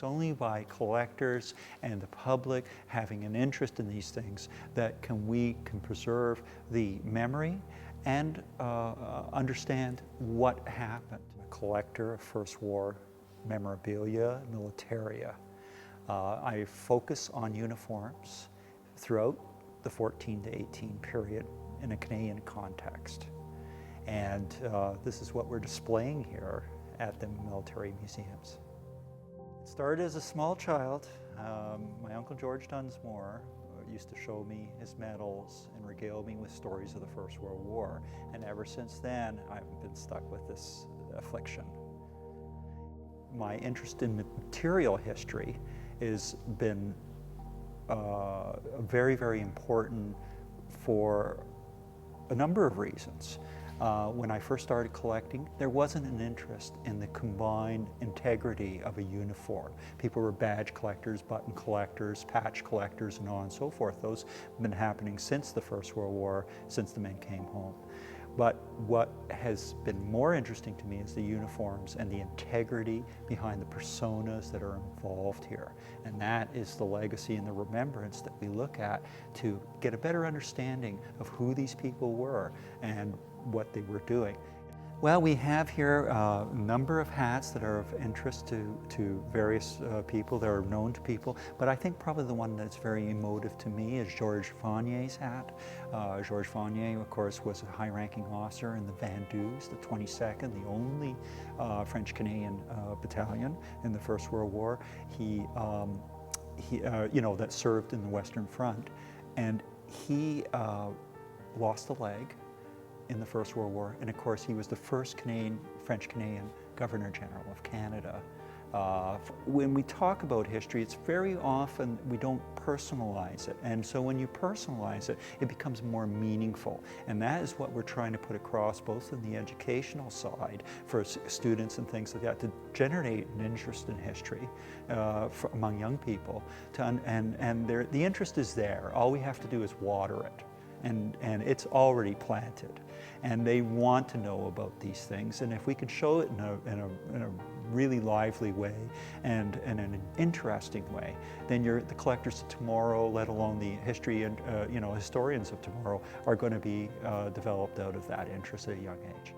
It's only by collectors and the public having an interest in these things that we can preserve the memory and understand what happened. I'm a collector of First War memorabilia, militaria. I focus on uniforms throughout the 14 to 18 period in a Canadian context. And this is what we're displaying here at the military museums. It started as a small child. My Uncle George Dunsmore used to show me his medals and regale me with stories of the First World War. And ever since then, I've been stuck with this affliction. My interest in material history has been very, very important for a number of reasons. When I first started collecting, there wasn't an interest in the combined integrity of a uniform. People were badge collectors, button collectors, patch collectors, and on and so forth. Those have been happening since the First World War, since the men came home. But what has been more interesting to me is the uniforms and the integrity behind the personas that are involved here. And that is the legacy and the remembrance that we look at to get a better understanding of who these people were and what they were doing. Well, we have here a number of hats that are of interest to various people, that are known to people, but I think probably the one that's very emotive to me is Georges Fognier's hat. Georges Fognier, of course, was a high-ranking officer in the Vendus, the 22nd, the only French-Canadian battalion in the First World War. He that served in the Western Front, and he lost a leg in the First World War, and of course he was the first French-Canadian Governor General of Canada. When we talk about history, it's very often we don't personalize it, and so when you personalize it, it becomes more meaningful, and that is what we're trying to put across both in the educational side for students and things like that, to generate an interest in history among young people, the interest is there. All we have to do is water it. And it's already planted, and they want to know about these things. And if we could show it in a really lively way and in an interesting way, then the collectors of tomorrow, let alone the history and historians of tomorrow, are going to be developed out of that interest at a young age.